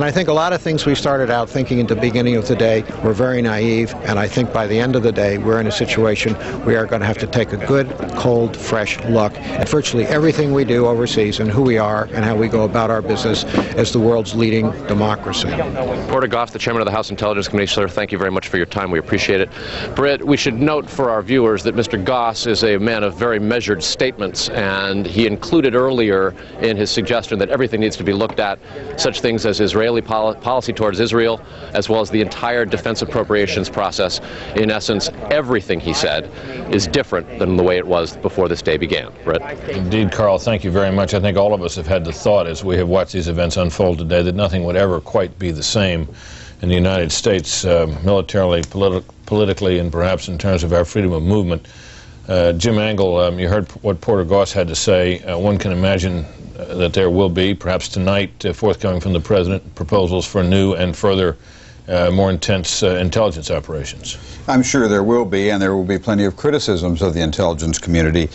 And I think a lot of things we started out thinking at the beginning of the day were very naive, and I think by the end of the day we're in a situation we are going to have to take a good, cold, fresh look at virtually everything we do overseas and who we are and how we go about our business as the world's leading democracy. Porter Goff, the chairman of the House Intelligence Committee, sir, thank you very much for your time. We appreciate it. Britt, we should note for our viewers that Mr. Goss is a man of very measured statements, and he included earlier in his suggestion that everything needs to be looked at, such things as Israeli policy towards Israel, as well as the entire defense appropriations process. In essence, everything he said is different than the way it was before this day began. Britt? Indeed, Carl, thank you very much. I think all of us have had the thought as we have watched these events unfold today that nothing would ever quite be the same in the United States, militarily, politically, and perhaps in terms of our freedom of movement. Jim Angle, you heard what Porter Goss had to say. One can imagine that there will be, perhaps tonight, forthcoming from the President, proposals for new and further more intense intelligence operations. I'm sure there will be, and there will be plenty of criticisms of the intelligence community.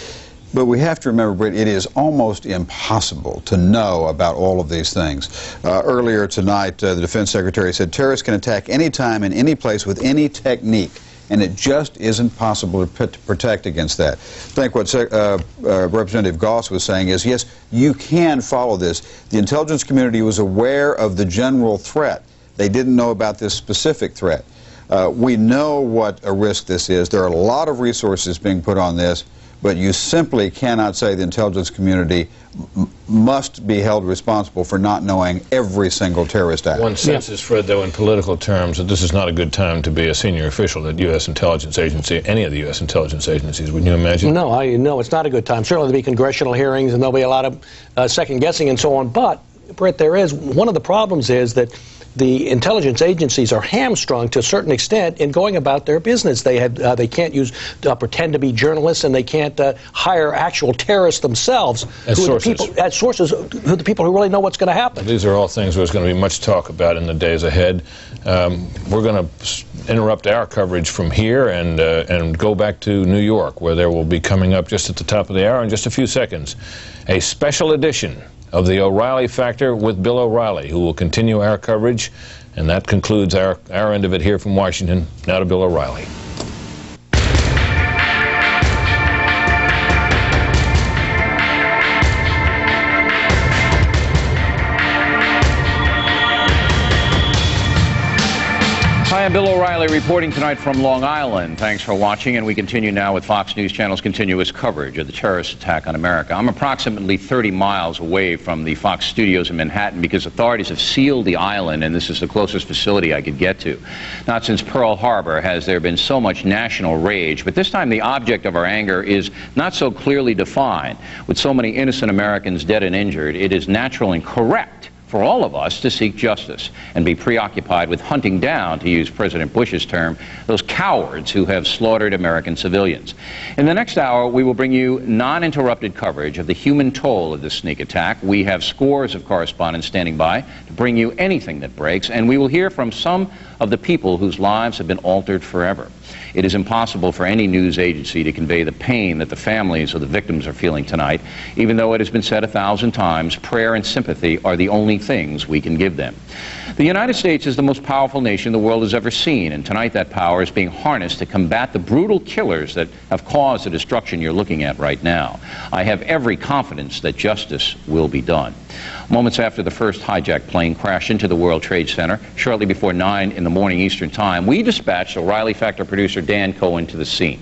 But we have to remember, Britt, it is almost impossible to know about all of these things. Earlier tonight, the Defense Secretary said terrorists can attack any time in any place with any technique, and it just isn't possible to protect against that. I think what Representative Goss was saying is, yes, you can follow this. The intelligence community was aware of the general threat. They didn't know about this specific threat. We know what a risk this is. There are a lot of resources being put on this, but you simply cannot say the intelligence community must be held responsible for not knowing every single terrorist act. One senses, Fred, though, in political terms, that this is not a good time to be a senior official at U.S. intelligence agency, any of the U.S. intelligence agencies, wouldn't you imagine? No, no, it's not a good time. Certainly there'll be congressional hearings and there'll be a lot of second-guessing and so on. But, Britt, one of the problems is that the intelligence agencies are hamstrung to a certain extent in going about their business. They can't pretend to be journalists, and they can't hire actual terrorists themselves as sources, who are the people who really know what's going to happen. These are all things there's going to be much talk about in the days ahead. We're going to interrupt our coverage from here and go back to New York, where there will be coming up just at the top of the hour in just a few seconds a special edition of the O'Reilly Factor with Bill O'Reilly, who will continue our coverage. And that concludes our end of it here from Washington. Now to Bill O'Reilly. Hi, I'm Bill O'Reilly reporting tonight from Long Island. Thanks for watching, and we continue now with Fox News Channel's continuous coverage of the terrorist attack on America. I'm approximately 30 miles away from the Fox studios in Manhattan because authorities have sealed the island, and this is the closest facility I could get to. Not since Pearl Harbor has there been so much national rage, but this time the object of our anger is not so clearly defined. With so many innocent Americans dead and injured, it is natural and correct for all of us to seek justice and be preoccupied with hunting down, to use President Bush's term, those cowards who have slaughtered American civilians. In the next hour, we will bring you non-interrupted coverage of the human toll of this sneak attack. We have scores of correspondents standing by to bring you anything that breaks, and we will hear from some of the people whose lives have been altered forever. It is impossible for any news agency to convey the pain that the families of the victims are feeling tonight, even though it has been said 1,000 times, prayer and sympathy are the only things we can give them. The United States is the most powerful nation the world has ever seen, and tonight that power is being harnessed to combat the brutal killers that have caused the destruction you're looking at right now. I have every confidence that justice will be done. Moments after the first hijacked plane crashed into the World Trade Center, shortly before 9 in the morning Eastern Time, we dispatched O'Reilly Factor producer Dan Cohen to the scene.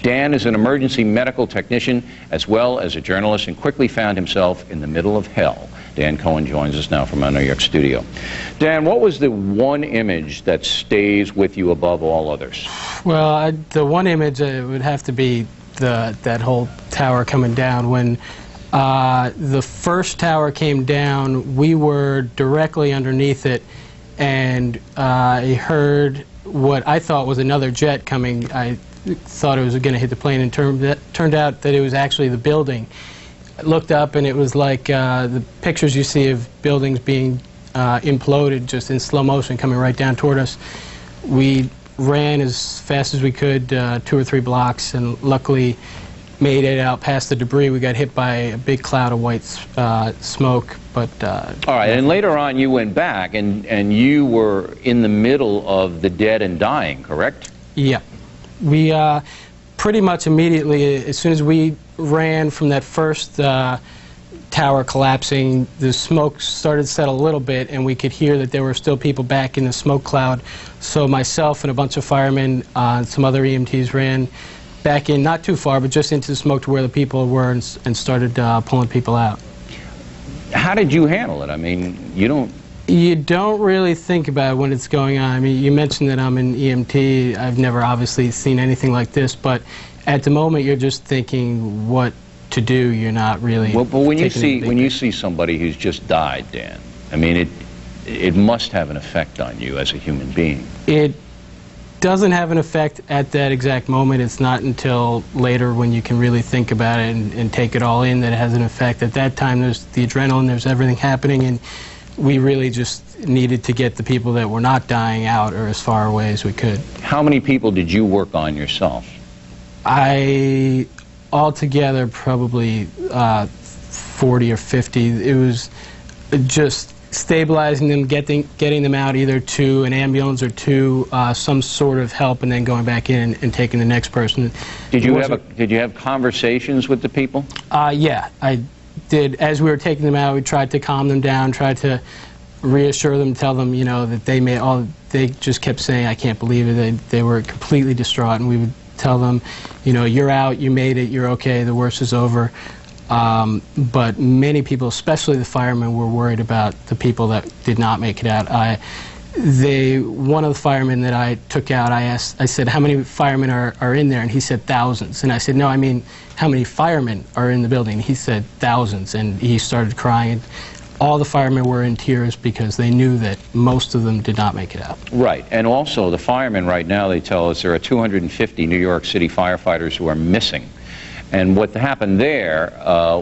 Dan is an emergency medical technician as well as a journalist and quickly found himself in the middle of hell. Dan Cohen joins us now from our New York studio. Dan, what was the one image that stays with you above all others? Well, the one image would have to be that whole tower coming down. When the first tower came down, we were directly underneath it, and I heard what I thought was another jet coming. I thought it was going to hit the plane, and turned out that it was actually the building. I looked up, and it was like the pictures you see of buildings being imploded just in slow motion coming right down toward us. We ran as fast as we could, 2 or 3 blocks, and luckily made it out past the debris. We got hit by a big cloud of white smoke. But all right, and later on you went back, and you were in the middle of the dead and dying, correct? Yeah. We pretty much immediately, as soon as we ran from that first tower collapsing, the smoke started to settle a little bit, and we could hear that there were still people back in the smoke cloud. So myself and a bunch of firemen and some other EMTs ran back in, not too far, but just into the smoke to where the people were, and started pulling people out. How did you handle it? I mean, you don't really think about it when it's going on. I mean, you mentioned that I'm an EMT. I've never obviously seen anything like this, but at the moment you're just thinking what to do. You're not really. Well, but when you see somebody who's just died, Dan, I mean, it must have an effect on you as a human being. It doesn't have an effect at that exact moment. It's not until later when you can really think about it and take it all in that it has an effect. At that time, there's the adrenaline, there's everything happening, and we really just needed to get the people that were not dying out or as far away as we could. How many people did you work on yourself? Altogether, probably 40 or 50. It was just stabilizing them, getting them out either to an ambulance or to some sort of help, and then going back in and taking the next person. Did you have conversations with the people? Yeah, I did. As we were taking them out, we tried to calm them down, tried to reassure them, tell them, you know, that they just kept saying, "I can't believe it." They were completely distraught, and we would tell them, you know, "You're out, you made it, you're okay, the worst is over." But many people, especially the firemen, were worried about the people that did not make it out. One of the firemen that I took out, I said, "How many firemen are in there?" And he said, "Thousands." And I said, "No, I mean, how many firemen are in the building?" And he said, "Thousands." And he started crying. All the firemen were in tears because they knew that most of them did not make it out. Right, and also the firemen right now, they tell us there are 250 New York City firefighters who are missing. And what happened there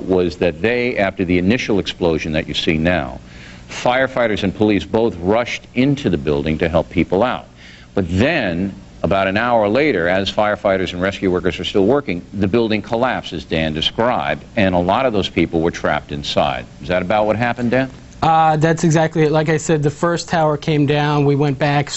was that after the initial explosion that you see now, firefighters and police both rushed into the building to help people out. But then, about an hour later, as firefighters and rescue workers are still working, the building collapsed, as Dan described, and a lot of those people were trapped inside. Is that about what happened, Dan? That's exactly it. Like I said, the first tower came down, we went back,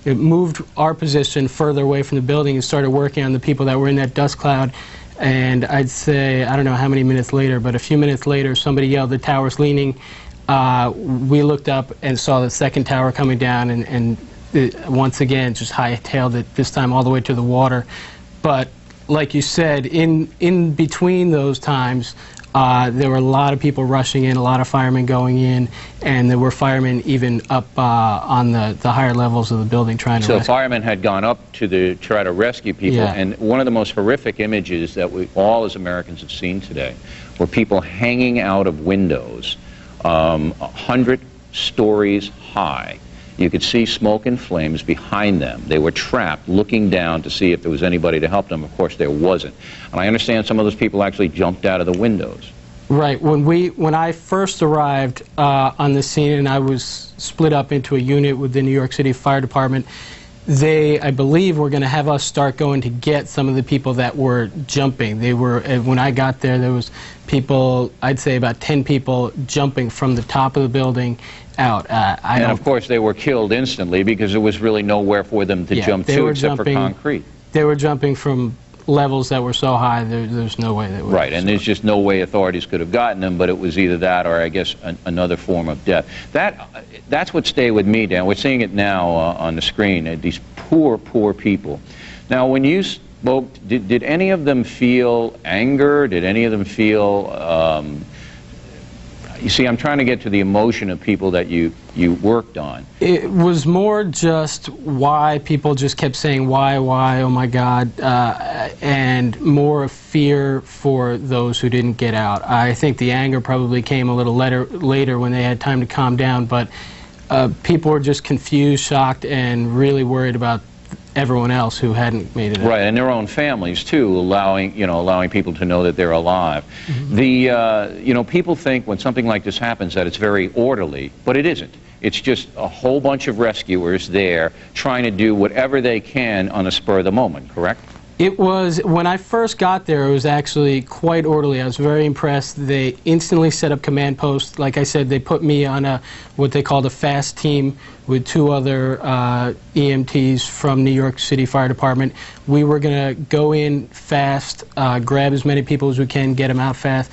it moved our position further away from the building and started working on the people that were in that dust cloud. And I'd say, I don't know how many minutes later, but a few minutes later, somebody yelled, "The tower's leaning." We looked up and saw the second tower coming down, and once again, just hightailed it, this time all the way to the water. But like you said, in between those times, there were a lot of people rushing in, a lot of firemen going in, and there were firemen even up on the higher levels of the building trying to rescue. So firemen had gone up to try to rescue people, yeah. And one of the most horrific images that we all as Americans have seen today were people hanging out of windows 100 stories high. You could see smoke and flames behind them. They were trapped, looking down to see if there was anybody to help them. Of course, there wasn't. And I understand some of those people actually jumped out of the windows. Right. When I first arrived on the scene, and I was split up into a unit with the New York City Fire Department, they, I believe, were going to have us start going to get some of the people that were jumping. When I got there was people, I'd say about 10 people jumping from the top of the building out. And of course they were killed instantly because there was really nowhere for them to jump to except for concrete. They were jumping from levels that were so high there's no way they would. Right, and there's just no way authorities could have gotten them, but it was either that or I guess another form of death. That's what stayed with me, Dan. We're seeing it now on the screen, these poor, poor people. Now when you spoke, did any of them feel anger? Did any of them feel you see, I'm trying to get to the emotion of people that you worked on. It was more just why people just kept saying, why, oh my God, and more of fear for those who didn't get out. I think the anger probably came a little later when they had time to calm down, but people were just confused, shocked, and really worried about everyone else who hadn't made it out. Right, and their own families too, allowing people to know that they're alive. Mm-hmm. People think when something like this happens that it's very orderly, but it isn't. It's just a whole bunch of rescuers there trying to do whatever they can on the spur of the moment, correct? It was, when I first got there, it was actually quite orderly. I was very impressed. They instantly set up command posts. Like I said, they put me on what they called a fast team with 2 other EMTs from New York City Fire Department. We were going to go in fast, grab as many people as we can, get them out fast.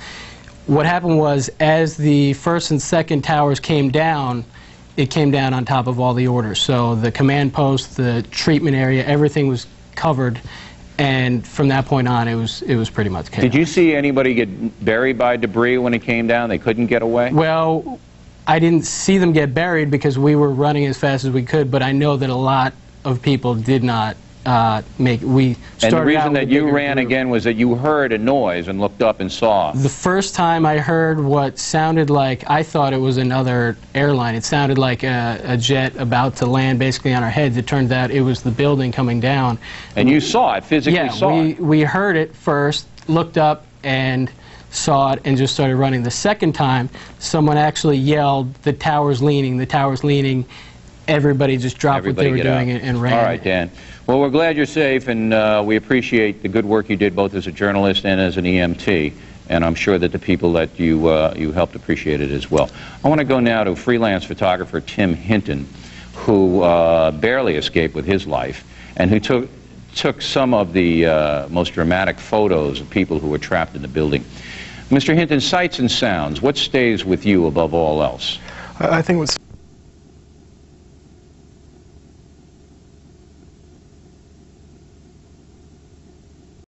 What happened was, as the first and second towers came down, it came down on top of all the orders. So the command post, the treatment area, everything was covered. And from that point on, it was pretty much chaos. Did you see anybody get buried by debris when it came down? They couldn't get away? Well, I didn't see them get buried because we were running as fast as we could, but I know that a lot of people did not make it. We started and the reason that you ran group. again was that you heard a noise and looked up and saw. The first time I heard what sounded like, I thought it was another airline. It sounded like a jet about to land basically on our heads. It turned out it was the building coming down. And you saw it, physically saw it? Yeah, we heard it first, looked up and saw it, and just started running. The second time, someone actually yelled, "The tower's leaning, the tower's leaning." Everybody just dropped what they were doing and ran. All right, Dan. Well, we're glad you're safe, and we appreciate the good work you did both as a journalist and as an EMT, and I'm sure that the people that you helped appreciate it as well. I want to go now to freelance photographer Tim Hinton, who barely escaped with his life, and who took some of the most dramatic photos of people who were trapped in the building. Mr. Hinton, sights and sounds, what stays with you above all else? I think what's